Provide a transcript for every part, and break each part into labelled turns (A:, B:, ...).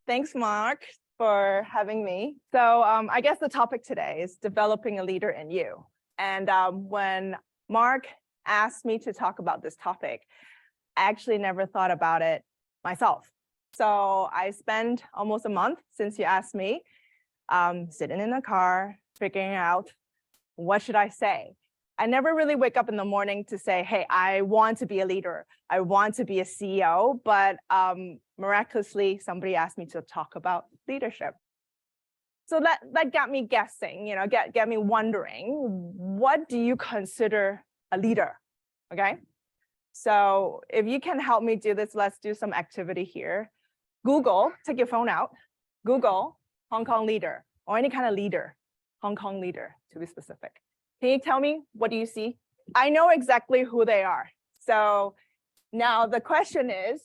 A: Thanks, Mark, for having me. So I guess the topic today is developing a leader in you. And when Mark asked me to talk about this topic, I actually never thought about it myself. So I spent almost a month since you asked me, sitting in the car, figuring out what should I say. I never really wake up in the morning to say, hey, I want to be a leader. I want to be a CEO, but miraculously, somebody asked me to talk about leadership. So that got me guessing, get me wondering, what do you consider a leader? Okay. So if you can help me do this, let's do some activity here. Google, take your phone out, Google Hong Kong leader, or any kind of leader, Hong Kong leader to be specific. Can you tell me, what do you see? I know exactly who they are. So now the question is,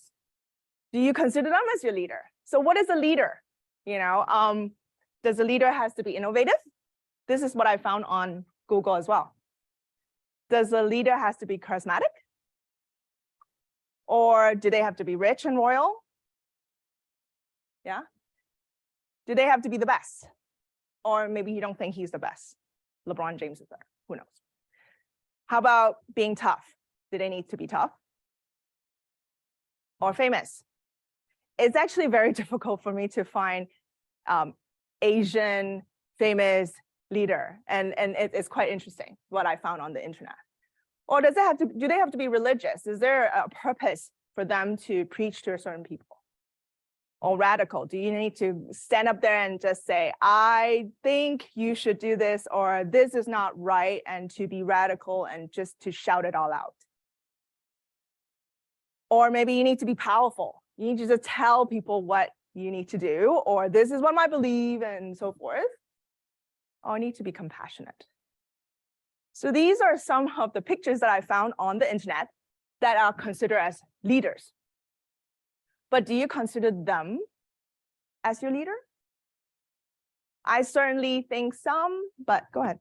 A: do you consider them as your leader? So what is a leader? Does a leader has to be innovative? This is what I found on Google as well. Does a leader has to be charismatic? Or do they have to be rich and royal? Yeah. Do they have to be the best? Or maybe you don't think he's the best. LeBron James is there, who knows? How about being tough? Do they need to be tough? Or famous? It's actually very difficult for me to find Asian famous leader. And it's quite interesting what I found on the internet. Or do they have to be religious? Is there a purpose for them to preach to a certain people? Or radical? Do you need to stand up there and just say, I think you should do this, or this is not right, and to be radical and just to shout it all out? Or maybe you need to be powerful. You need to just tell people what you need to do, or this is what I believe, and so forth. Or you need to be compassionate. So these are some of the pictures that I found on the internet that are considered as leaders. But do you consider them as your leader? I certainly think some, but go ahead.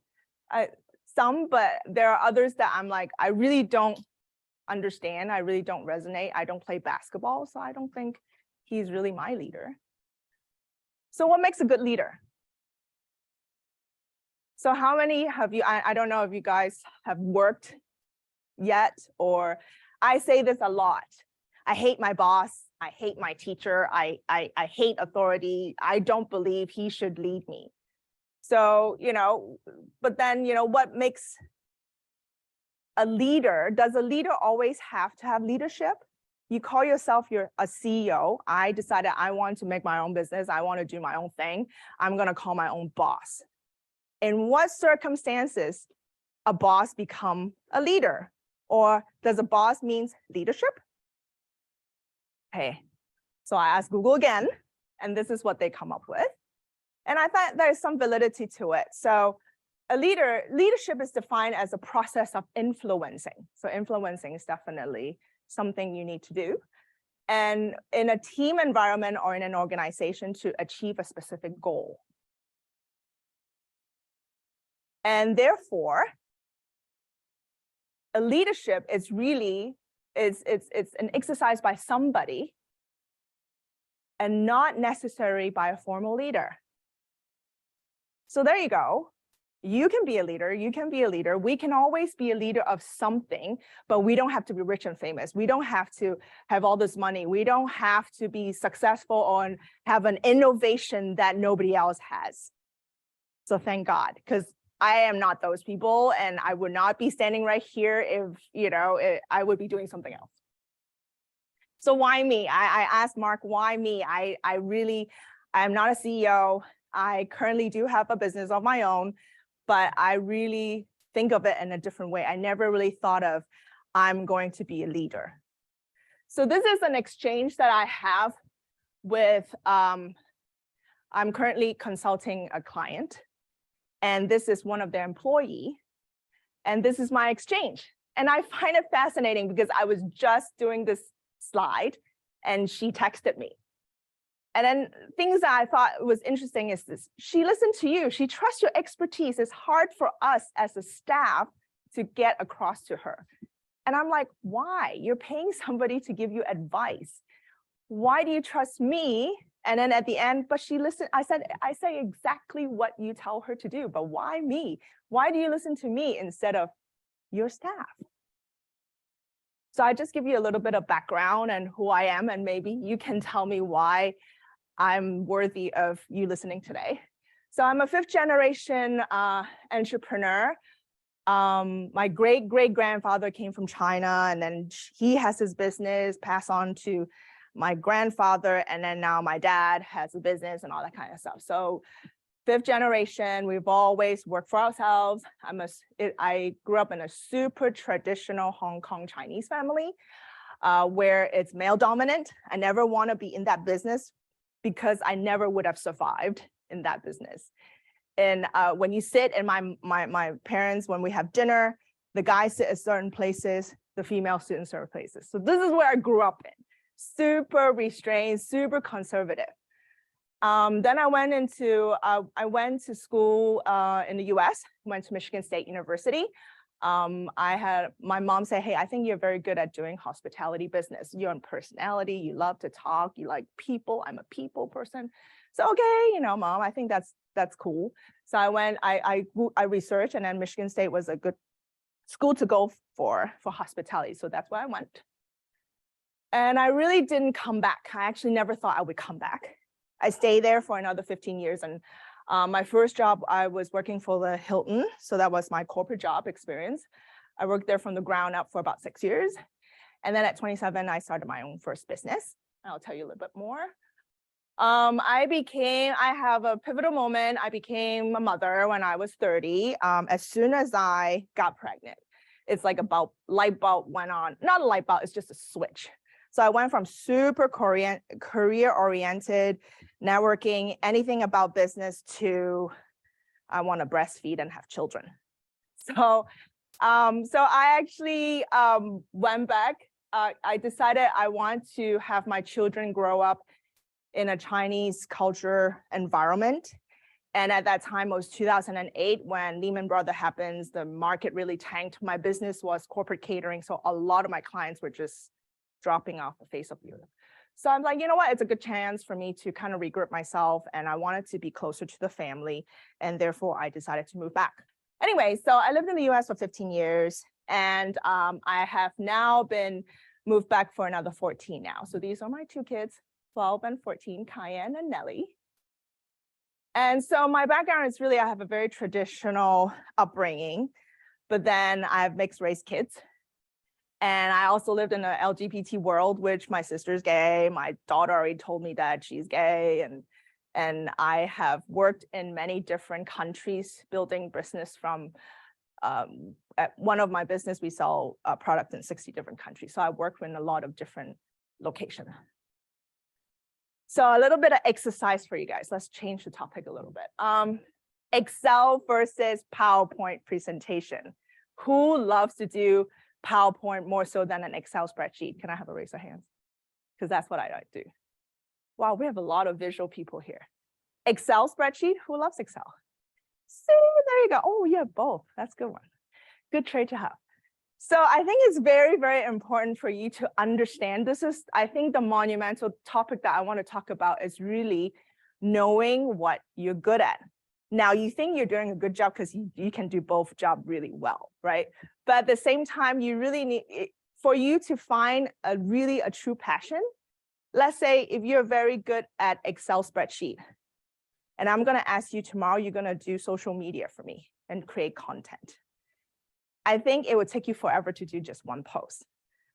A: Some, but there are others that I'm like, I really don't understand. I really don't resonate. I don't play basketball, so I don't think he's really my leader. So what makes a good leader? So how many have you, I don't know if you guys have worked yet, or I say this a lot. I hate my boss. I hate my teacher. I hate authority. I don't believe he should lead me. So, but then, what makes a leader? Does a leader always have to have leadership? You call yourself a CEO. I decided I want to make my own business. I want to do my own thing. I'm going to call my own boss. In what circumstances a boss become a leader? Or does a boss means leadership? Okay, so I asked Google again, and this is what they come up with. And I thought there's some validity to it. So leadership is defined as a process of influencing. So influencing is definitely something you need to do. And in a team environment or in an organization to achieve a specific goal. And therefore, a leadership is really, it's an exercise by somebody and not necessarily by a formal leader. So there you go. You can be a leader. You can be a leader. We can always be a leader of something, but we don't have to be rich and famous. We don't have to have all this money. We don't have to be successful or have an innovation that nobody else has. So thank God, because I am not those people, and I would not be standing right here if, I would be doing something else. So why me? I asked Mark, why me? I'm not a CEO. I currently do have a business of my own, but I really think of it in a different way. I never really thought of, I'm going to be a leader. So this is an exchange that I have with, I'm currently consulting a client, and this is one of their employees, and this is my exchange. And I find it fascinating because I was just doing this slide and she texted me. And then things that I thought was interesting is this: she listened to you, she trusts your expertise. It's hard for us as a staff to get across to her. And I'm like, why? You're paying somebody to give you advice. Why do you trust me And then at the end, but she listened. I say exactly what you tell her to do, but why me? Why do you listen to me instead of your staff? So I just give you a little bit of background and who I am, and maybe you can tell me why I'm worthy of you listening today. So I'm a 5th generation entrepreneur. My great-great-grandfather came from China, and then he has his business passed on to my grandfather, and then now my dad has a business and all that kind of stuff. So 5th generation, we've always worked for ourselves. I grew up in a super traditional Hong Kong Chinese family where it's male dominant. I never want to be in that business because I never would have survived in that business. And when you sit in my parents, when we have dinner, the guys sit at certain places, the females sit in certain places. So this is where I grew up in, super restrained, super conservative. Then I went to school in the US, went to Michigan State University. I had my mom say, hey, I think you're very good at doing hospitality business. You're on personality, you love to talk, you like people. I'm a people person. So, okay, mom, I think that's cool. So I researched, and then Michigan State was a good school to go for hospitality. So that's where I went. And I really didn't come back. I actually never thought I would come back. I stayed there for another 15 years. And my first job, I was working for the Hilton. So that was my corporate job experience. I worked there from the ground up for about 6 years. And then at 27, I started my own first business. I'll tell you a little bit more. I have a pivotal moment. I became a mother when I was 30. As soon as I got pregnant, it's like about light bulb went on. Not a light bulb, it's just a switch. So I went from super career-oriented, networking, anything about business to I want to breastfeed and have children. So I actually went back. I decided I want to have my children grow up in a Chinese culture environment. And at that time, it was 2008 when Lehman Brothers happens, the market really tanked. My business was corporate catering. So a lot of my clients were just dropping off the face of the earth. So I'm like, you know what? It's a good chance for me to kind of regroup myself. And I wanted to be closer to the family. And therefore, I decided to move back. Anyway, so I lived in the US for 15 years. And I have now been moved back for another 14 now. So these are my 2 kids, 12 and 14, Cayenne and Nellie. And so my background is really, I have a very traditional upbringing, but then I have mixed race kids. And I also lived in the LGBT world, which my sister's gay. My daughter already told me that she's gay. And I have worked in many different countries, building business from, at one of my business, we sell a product in 60 different countries. So I work in a lot of different locations. So a little bit of exercise for you guys. Let's change the topic a little bit. Excel versus PowerPoint presentation. Who loves to do PowerPoint more so than an Excel spreadsheet? Can I have a raise of hands? Because that's what I do. Wow, we have a lot of visual people here. Excel spreadsheet, who loves Excel? See, there you go. Oh, yeah, both. That's a good one. Good trait to have. So I think it's very, very important for you to understand. This is, I think, the monumental topic that I want to talk about is really knowing what you're good at. Now, you think you're doing a good job because you can do both jobs really well, right? But at the same time, you really need, for you to find a true passion, let's say if you're very good at Excel spreadsheet, and I'm going to ask you tomorrow, you're going to do social media for me and create content. I think it would take you forever to do just one post.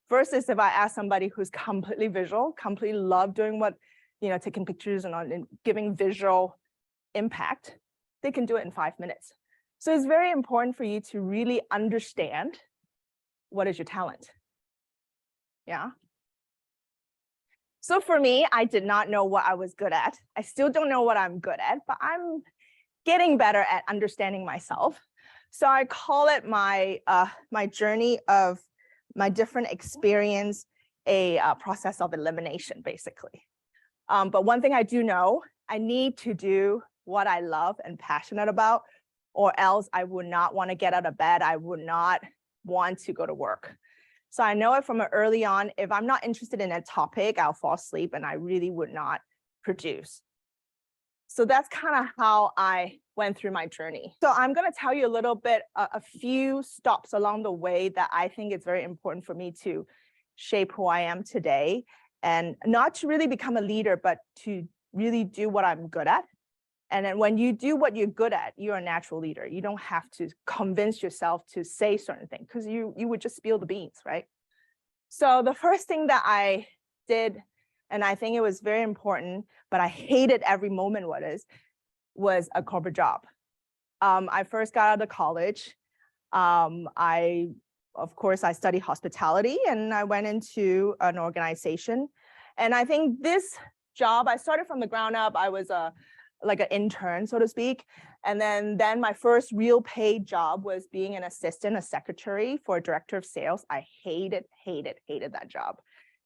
A: Versus if I ask somebody who's completely visual, completely love doing what, taking pictures and giving visual impact, they can do it in 5 minutes. So it's very important for you to really understand what is your talent. Yeah. So for me, I did not know what I was good at. I still don't know what I'm good at, but I'm getting better at understanding myself. So I call it my journey of my different experience, a process of elimination, basically. But one thing I do know, I need to do what I love and passionate about, or else I would not want to get out of bed. I would not want to go to work. So I know it from early on, if I'm not interested in a topic, I'll fall asleep and I really would not produce. So that's kind of how I went through my journey. So I'm going to tell you a little bit, a few stops along the way that I think it's very important for me to shape who I am today, and not to really become a leader, but to really do what I'm good at. And then when you do what you're good at, you're a natural leader. You don't have to convince yourself to say certain things, because you would just spill the beans, right? So the first thing that I did, and I think it was very important, but I hated every moment was a corporate job. I first got out of college. Of course, I studied hospitality, and I went into an organization. And I think this job, I started from the ground up. I was like an intern, so to speak. And then my first real paid job was being an assistant, a secretary for a director of sales. I hated that job.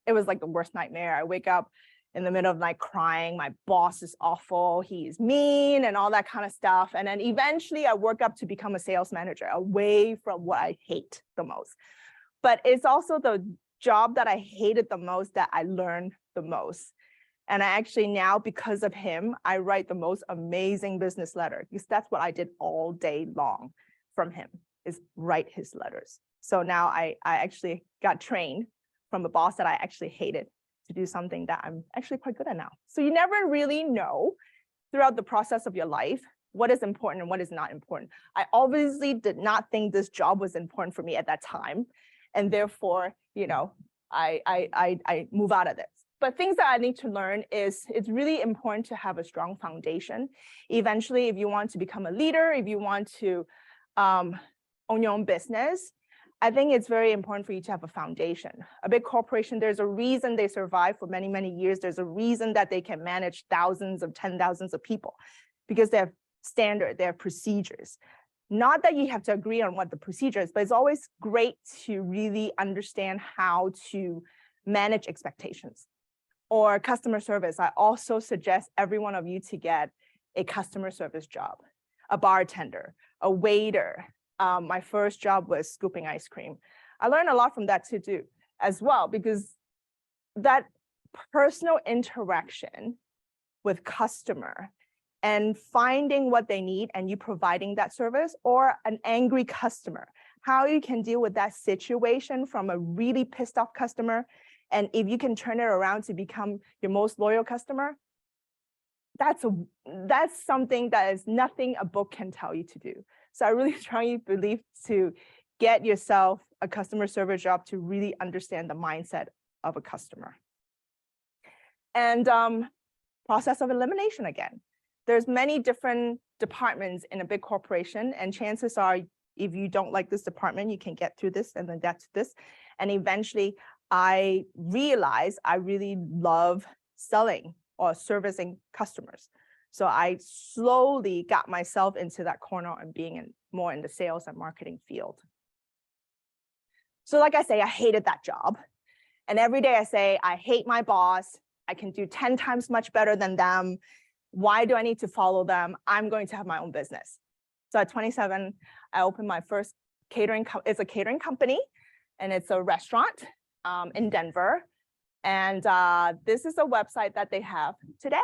A: It was like the worst nightmare. I wake up in the middle of the night crying. My boss is awful. He's mean and all that kind of stuff. And then eventually I work up to become a sales manager, away from what I hate the most. But it's also the job that I hated the most that I learned the most. And I actually now, because of him, I write the most amazing business letter, because that's what I did all day long from him, is write his letters. So now I actually got trained from a boss that I actually hated to do something that I'm actually quite good at now. So you never really know throughout the process of your life what is important and what is not important. I obviously did not think this job was important for me at that time. And therefore, I move out of this. But things that I need to learn is it's really important to have a strong foundation. Eventually, if you want to become a leader, if you want to own your own business, I think it's very important for you to have a foundation. A big corporation, there's a reason they survive for many, many years. There's a reason that they can manage thousands of 10,000s of people, because they have standard, they have procedures. Not that you have to agree on what the procedure is, but it's always great to really understand how to manage expectations. Or customer service, I also suggest every one of you to get a customer service job, a bartender, a waiter. My first job was scooping ice cream. I learned a lot from that too, as well, because that personal interaction with customer and finding what they need and you providing that service, or an angry customer, how you can deal with that situation from a really pissed off customer. And if you can turn it around to become your most loyal customer, that's something that is nothing a book can tell you to do. So I really strongly believe to get yourself a customer service job to really understand the mindset of a customer. And process of elimination again. There's many different departments in a big corporation, and chances are if you don't like this department, you can get through this and then get to this. And eventually I realized I really love selling or servicing customers. So I slowly got myself into that corner and being more in the sales and marketing field. So like I say, I hated that job. And every day I say, I hate my boss. I can do 10 times much better than them. Why do I need to follow them? I'm going to have my own business. So at 27, I opened my first catering. It's a catering company, and it's a restaurant in Denver. And this is a website that they have today.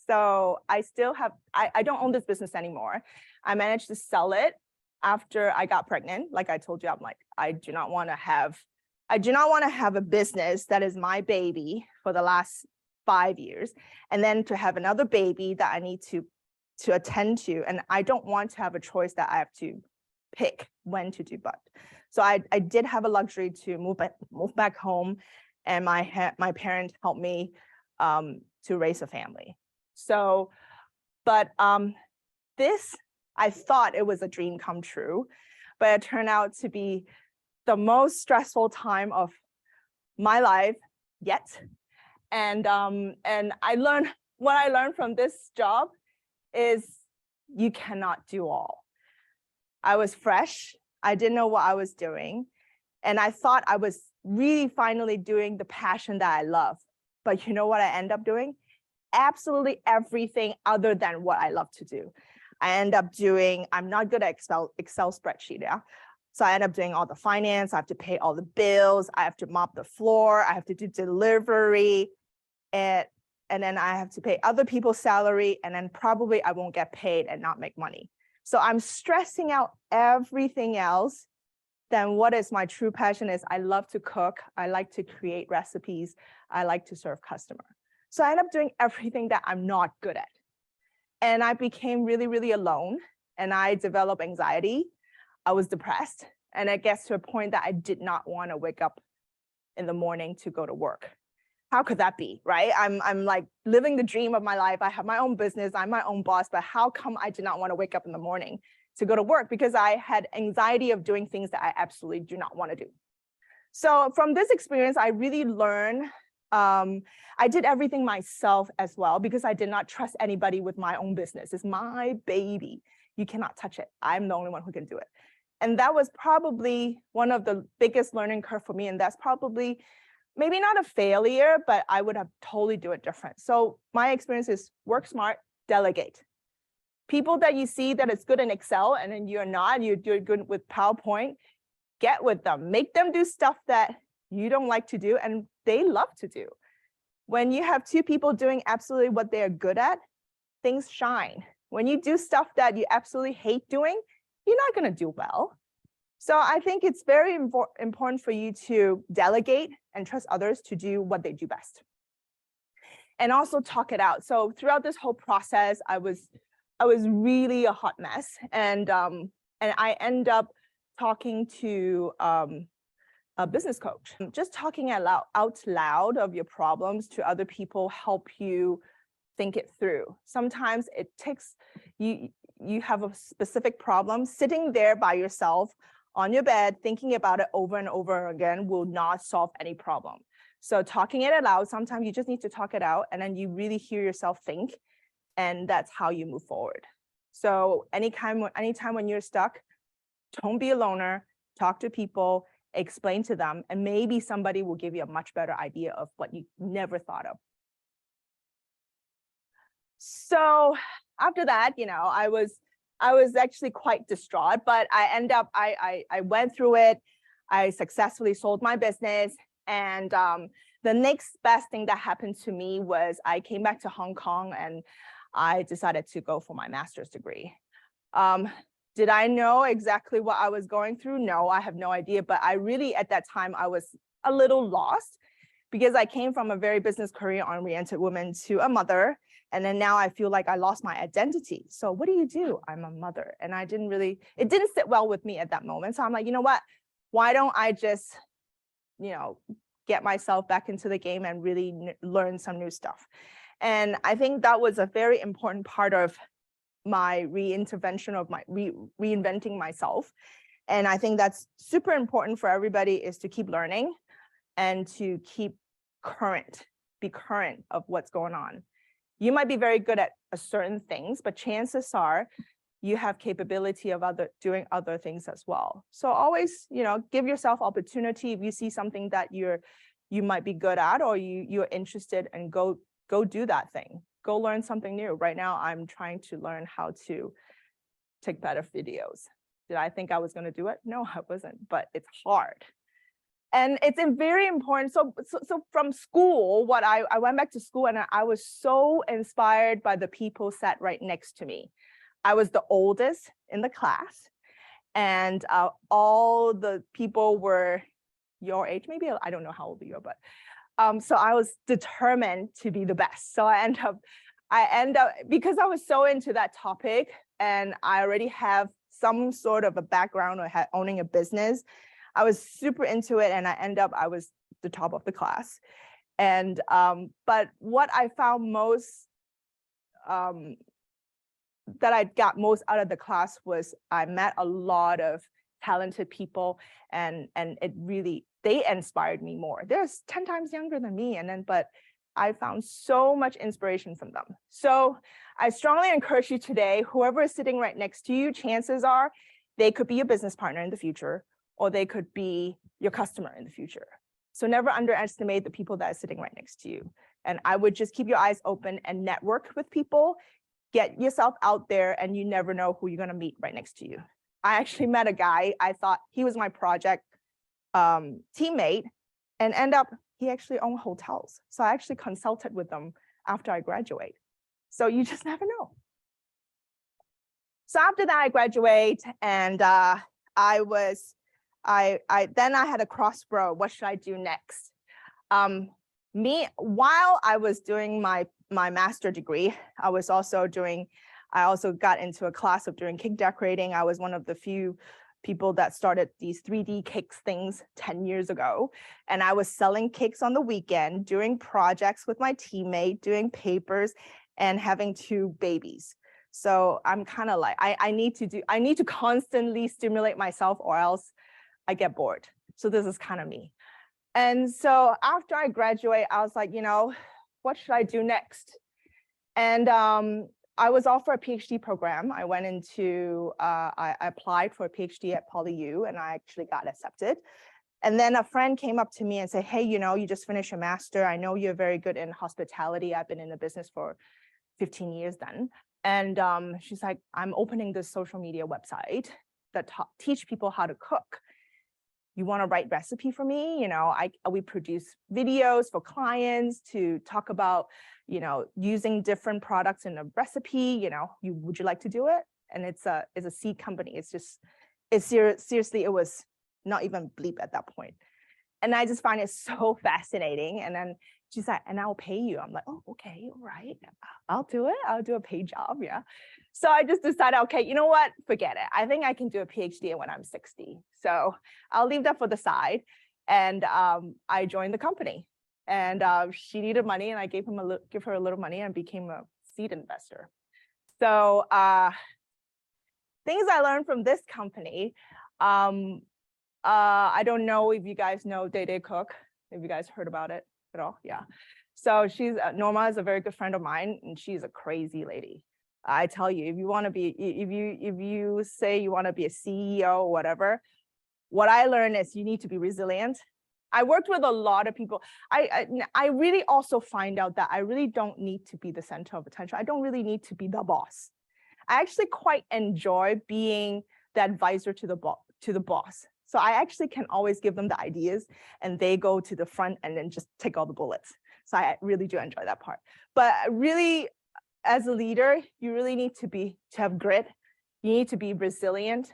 A: So I still have, I don't own this business anymore. I managed to sell it after I got pregnant. Like I told you, I'm like, I do not want to have a business that is my baby for the last 5 years, and then to have another baby that I need to attend to. And I don't want to have a choice that I have to pick when to do what. So I did have a luxury to move back home, and my parents helped me to raise a family. So, but this, I thought it was a dream come true, but it turned out to be the most stressful time of my life yet. And what I learned from this job is you cannot do all. I was fresh. I didn't know what I was doing. And I thought I was really finally doing the passion that I love. But you know what I end up doing? Absolutely everything other than what I love to do. I end up doing, I'm not good at Excel spreadsheet, yeah? So I end up doing all the finance. I have to pay all the bills. I have to mop the floor. I have to do delivery. And and then I have to pay other people's salary, and then probably I won't get paid and not make money. So I'm stressing out everything else than what is my true passion is. I love to cook. I like to create recipes. I like to serve customer. So I end up doing everything that I'm not good at. And I became really, really alone, and I developed anxiety. I was depressed, and it gets to a point that I did not want to wake up in the morning to go to work. How could that be, right? I'm like living the dream of my life. I have my own business. I'm my own boss, but how come I did not want to wake up in the morning to go to work? Because I had anxiety of doing things that I absolutely do not want to do. So from this experience, I really learned, I did everything myself as well, because I did not trust anybody with my own business. It's my baby. You cannot touch it. I'm the only one who can do it. And that was probably one of the biggest learning curve for me. And that's probably maybe not a failure, but I would have totally do it different. So my experience is work smart, delegate. People that you see that is good in Excel and then you're not, you're good with PowerPoint, get with them. Make them do stuff that you don't like to do and they love to do. When you have two people doing absolutely what they're good at, things shine. When you do stuff that you absolutely hate doing, you're not going to do well. So I think it's very important for you to delegate and trust others to do what they do best. And also talk it out. So throughout this whole process, I was really a hot mess. And I end up talking to a business coach. Just talking out loud of your problems to other people help you think it through. Sometimes it takes, you have a specific problem, sitting there by yourself on your bed, thinking about it over and over again will not solve any problem. So talking it aloud, sometimes you just need to talk it out and then you really hear yourself think, and that's how you move forward. So anytime when you're stuck, don't be a loner, talk to people, explain to them, and maybe somebody will give you a much better idea of what you never thought of. So after that, I was actually quite distraught, but I went through it. I successfully sold my business. And the next best thing that happened to me was I came back to Hong Kong and I decided to go for my master's degree. Did I know exactly what I was going through? No, I have no idea. But I really, at that time, I was a little lost because I came from a very business career-oriented woman to a mother. And then now I feel like I lost my identity. So what do? I'm a mother. And it didn't sit well with me at that moment. So I'm like, you know what? Why don't I just, get myself back into the game and really learn some new stuff? And I think that was a very important part of my reintervention of my reinventing myself. And I think that's super important for everybody, is to keep learning and to keep be current of what's going on. You might be very good at certain things, but chances are you have capability of doing other things as well. So always, give yourself opportunity. If you see something that you might be good at, or you're interested, and go do that thing. Go learn something new. Right now, I'm trying to learn how to take better videos. Did I think I was going to do it? No, I wasn't, but it's hard. And it's very important. So from school, I went back to school and I was so inspired by the people sat right next to me. I was the oldest in the class, and all the people were your age, maybe. I don't know how old you are, but so I was determined to be the best. So I end up because I was so into that topic, and I already have some sort of a background or owning a business. I was super into it, and I was the top of the class. And but what I found most that I got most out of the class was I met a lot of talented people, and they inspired me more. They're 10 times younger than me, but I found so much inspiration from them. So I strongly encourage you today, whoever is sitting right next to you, chances are they could be your business partner in the future, or they could be your customer in the future. So never underestimate the people that are sitting right next to you. And I would just keep your eyes open and network with people. Get yourself out there, and you never know who you're going to meet right next to you. I actually met a guy, I thought he was my project teammate, and he actually owned hotels. So I actually consulted with them after I graduate. So you just never know. So after that, I graduate, and then I had a crossroad. What should I do next? While I was doing my master degree, I also got into a class of doing cake decorating. I was one of the few people that started these 3D cakes things 10 years ago. And I was selling cakes on the weekend, doing projects with my teammate, doing papers, and having 2 babies. So I'm kind of like, I need to constantly stimulate myself, or else I get bored. So this is kind of me. And so after I graduate, I was like, what should I do next? And I was offered a PhD program. I went into, I applied for a PhD at PolyU, and I actually got accepted. And then a friend came up to me and said, hey, you just finished your master. I know you're very good in hospitality. I've been in the business for 15 years then. And she's like, I'm opening this social media website that teach people how to cook. You want to write recipe for me? We produce videos for clients to talk about, using different products in a recipe. Would you like to do it? And it's a seed company. Seriously, it was not even bleep at that point. And I just find it so fascinating. And then she's like, and I'll pay you. I'm like, oh, okay, all right. I'll do it. I'll do a paid job. Yeah. So I just decided, okay, you know what? Forget it. I think I can do a PhD when I'm 60. So I'll leave that for the side. And I joined the company. And she needed money, and I give her a little money, and became a seed investor. So things I learned from this company. I don't know if you guys know Day Cook. Have you guys heard about it at all? Yeah. So Norma is a very good friend of mine, and she's a crazy lady. I tell you, if you say you want to be a CEO or whatever, what I learned is you need to be resilient. I worked with a lot of people. I really also find out that I really don't need to be the center of attention. I don't really need to be the boss. I actually quite enjoy being the advisor to the boss. So I actually can always give them the ideas, and they go to the front and then just take all the bullets. So I really do enjoy that part. But really, as a leader, you really need to have grit. You need to be resilient.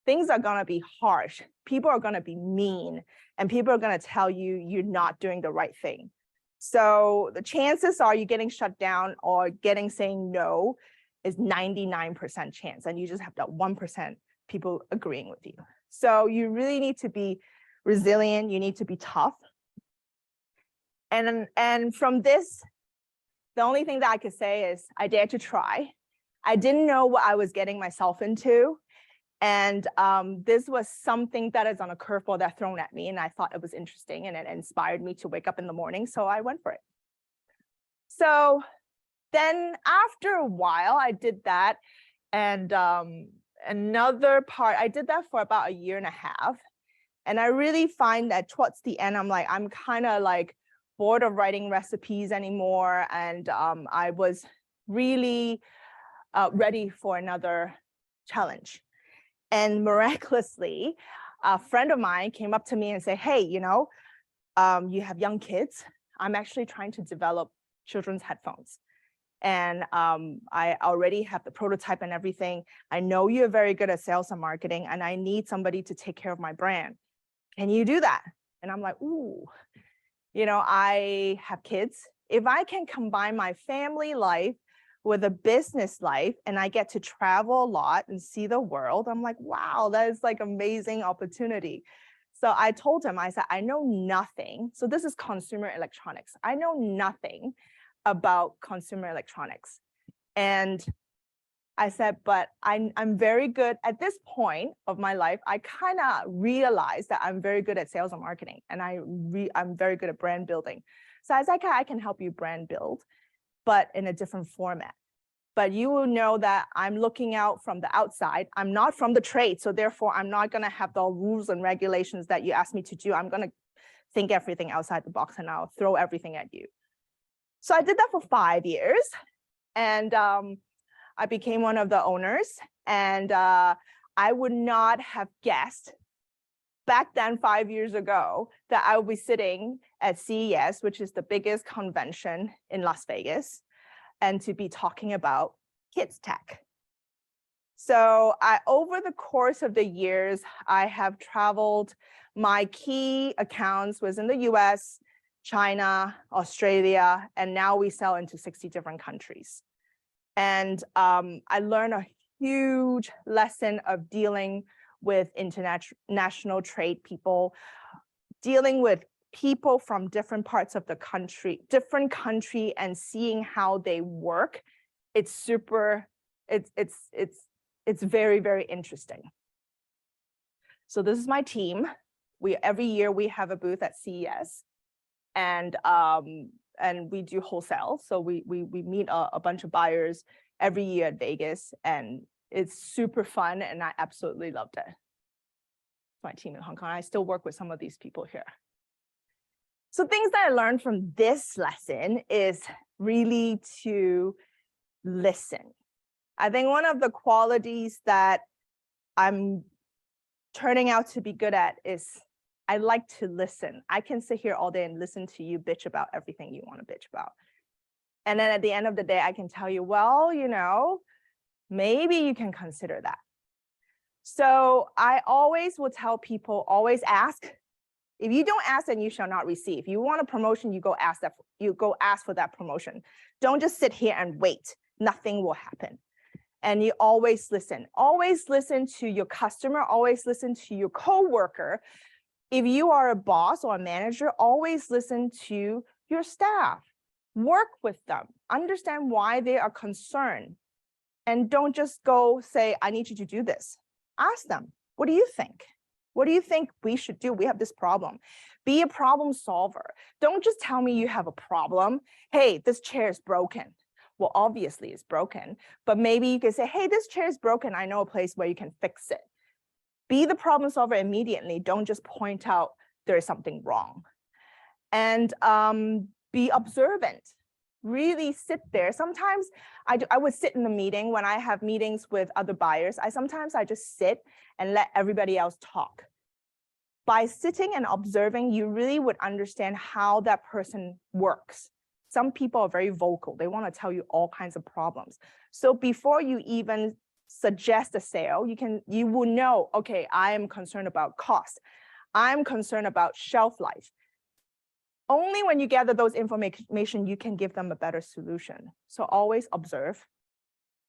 A: Things are gonna be harsh. People are gonna be mean, and people are gonna tell you you're not doing the right thing. So the chances are you getting shut down or saying no is 99% chance, and you just have that 1% people agreeing with you. So you really need to be resilient. You need to be tough. And from this, the only thing that I could say is I dared to try. I didn't know what I was getting myself into. And this was something that is on a curveball that thrown at me, and I thought it was interesting, and it inspired me to wake up in the morning. So I went for it. So then after a while, I did that. And another part, I did that for about 1.5 years. And I really find that towards the end, I'm kind of like bored of writing recipes anymore. And I was really ready for another challenge. And miraculously, a friend of mine came up to me and said, hey, you have young kids. I'm actually trying to develop children's headphones. And I already have the prototype and everything. I know you're very good at sales and marketing, and I need somebody to take care of my brand. Can you do that? And I'm like, ooh, I have kids. If I can combine my family life with a business life, and I get to travel a lot and see the world, I'm like, wow, that is like amazing opportunity. So I told him, I said, I know nothing. So this is consumer electronics. I know nothing about consumer electronics. And I said, but I'm very good at this point of my life. I kind of realized that I'm very good at sales and marketing, and I'm very good at brand building. So I was like, I can help you brand build, but in a different format. But you will know that I'm looking out from the outside. I'm not from the trade. So therefore, I'm not going to have the rules and regulations that you asked me to do. I'm going to think everything outside the box, and I'll throw everything at you. So I did that for 5 years, and I became one of the owners. And I would not have guessed back then 5 years ago that I would be sitting at CES, which is the biggest convention in Las Vegas, and to be talking about kids tech. So over the course of the years, I have traveled. My key accounts was in the US, China, Australia, and now we sell into 60 different countries. And I learned a huge lesson of dealing with international trade people, dealing with people from different parts of the country, and seeing how they work. It's super, it's very, very interesting. So this is my team. Every year we have a booth at CES, and we do wholesale. So we meet a bunch of buyers every year at Vegas, and it's super fun, and I absolutely loved it. My team in Hong Kong. I still work with some of these people here. So things that I learned from this lesson is really to listen. I think one of the qualities that I'm turning out to be good at is I like to listen. I can sit here all day and listen to you bitch about everything you want to bitch about. And then at the end of the day, I can tell you, well, you know, maybe you can consider that. So I always will tell people, always ask. If you don't ask, then you shall not receive. If you want a promotion, you go ask for that promotion. Don't just sit here and wait. Nothing will happen. And you always listen. Always listen to your customer. Always listen to your coworker. If you are a boss or a manager, always listen to your staff. Work with them. Understand why they are concerned. And don't just go say, I need you to do this. Ask them, what do you think? What do you think we should do? We have this problem. Be a problem solver. Don't just tell me you have a problem. Hey, this chair is broken. Well, obviously it's broken, but maybe you can say, hey, this chair is broken. I know a place where you can fix it. Be the problem solver immediately. Don't just point out there is something wrong. And be observant. Really sit there. Sometimes I would sit in the meeting when I have meetings with other buyers. Sometimes I just sit and let everybody else talk. By sitting and observing, you really would understand how that person works. Some people are very vocal. They want to tell you all kinds of problems. So before you even suggest a sale, you will know, okay, I am concerned about cost. I'm concerned about shelf life. Only when you gather those information, you can give them a better solution. So always observe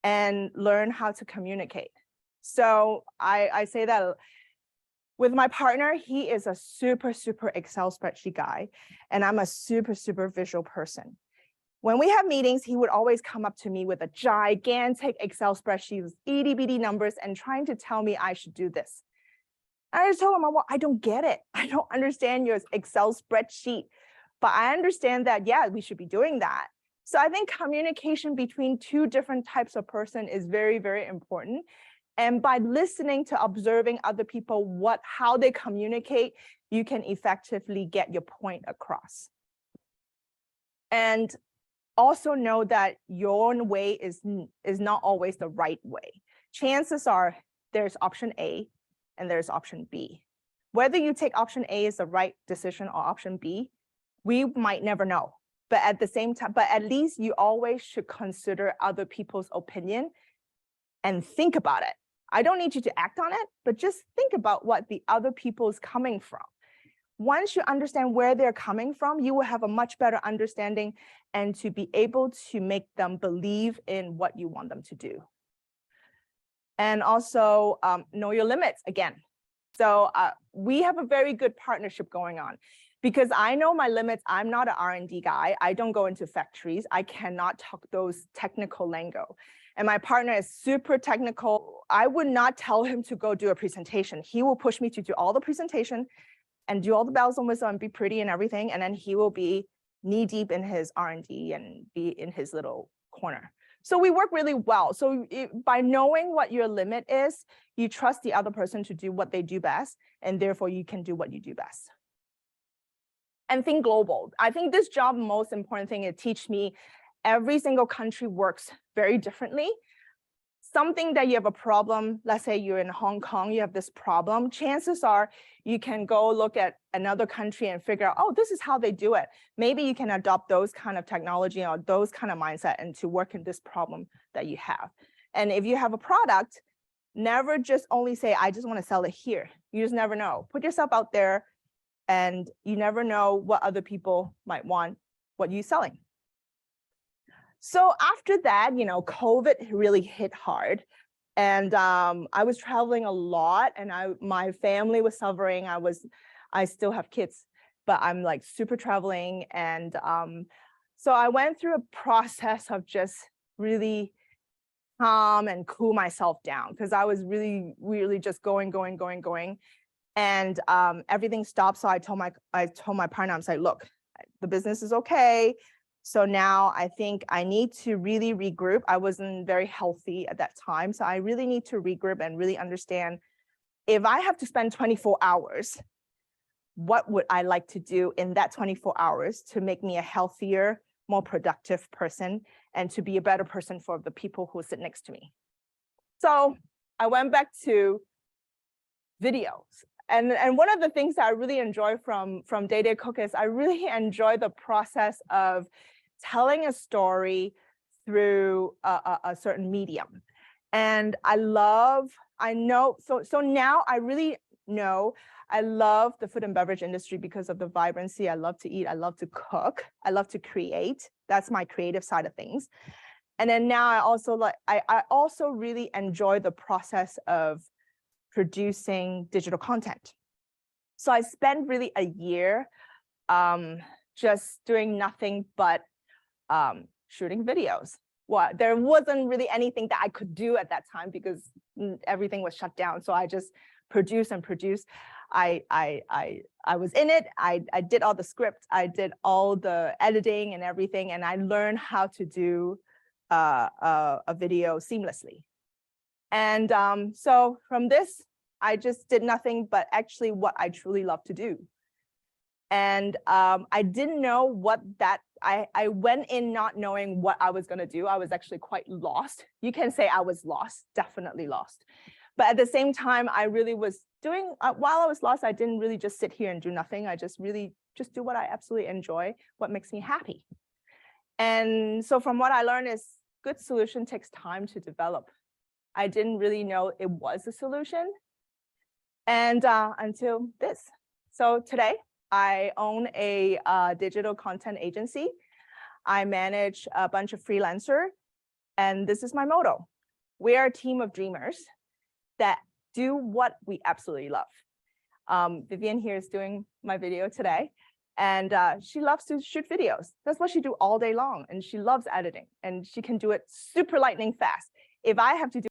A: and learn how to communicate. So I say that with my partner, he is a super, super Excel spreadsheet guy, and I'm a super, super visual person. When we have meetings, he would always come up to me with a gigantic Excel spreadsheet with itty bitty numbers and trying to tell me I should do this. I just told him, well, I don't get it. I don't understand your Excel spreadsheet, but I understand that, yeah, we should be doing that. So I think communication between two different types of person is very, very important. And by listening to observing other people, how they communicate, you can effectively get your point across. And also know that your own way is not always the right way. Chances are there's option A and there's option B. Whether you take option A is the right decision or option B, we might never know. But at the same time, but at least you always should consider other people's opinion and think about it. I don't need you to act on it, but just think about what the other people is coming from. Once you understand where they're coming from, you will have a much better understanding and to be able to make them believe in what you want them to do. And also know your limits again. So we have a very good partnership going on because I know my limits. I'm not an R&D guy. I don't go into factories. I cannot talk those technical lingo. And my partner is super technical. I would not tell him to go do a presentation. He will push me to do all the presentation and do all the bells and whistles and be pretty and everything. And then he will be knee deep in his R&D and be in his little corner. So we work really well. So by knowing what your limit is, you trust the other person to do what they do best, and therefore you can do what you do best. And think global. I think this job, most important thing, it teach me every single country works very differently. something that you have a problem, let's say you're in Hong Kong, you have this problem, chances are you can go look at another country and figure out, oh, this is how they do it. Maybe you can adopt those kind of technology or those kind of mindset and to work in this problem that you have. And if you have a product, never just only say, I just want to sell it here. You just never know. Put yourself out there, and you never know what other people might want, what you're selling. So after that, COVID really hit hard. And I was traveling a lot, and my family was suffering. I still have kids, but I'm like super traveling. And so I went through a process of just really calm and cool myself down, because I was really, really just going. And everything stopped. So I told my partner, I'm like, look, the business is okay. So now I think I need to really regroup. I wasn't very healthy at that time. So I really need to regroup and really understand, if I have to spend 24 hours, what would I like to do in that 24 hours to make me a healthier, more productive person, and to be a better person for the people who sit next to me. So I went back to videos. And one of the things that I really enjoy from Day Day Cook is I really enjoy the process of telling a story through a certain medium. And so now I really know I love the food and beverage industry because of the vibrancy. I love to eat. I love to cook. I love to create. That's my creative side of things. And then now I also really enjoy the process of producing digital content. So I spent really a year just doing nothing but shooting videos. Well, there wasn't really anything that I could do at that time because everything was shut down. So I just produced and produced. I was in it. I did all the scripts. I did all the editing and everything, and I learned how to do a video seamlessly. And so from this, I just did nothing but actually what I truly love to do. And I didn't know what that, I went in not knowing what I was going to do. I was actually quite lost. You can say I was lost, definitely lost. But at the same time, I really was doing, while I was lost, I didn't really just sit here and do nothing. I just really just do what I absolutely enjoy, what makes me happy. And so from what I learned is good solution takes time to develop. I didn't really know it was a solution. And until this. So today, I own a digital content agency. I manage a bunch of freelancers. And this is my motto. We are a team of dreamers that do what we absolutely love. Vivian here is doing my video today. And she loves to shoot videos. That's what she do all day long. And she loves editing. And she can do it super lightning fast. If I have to do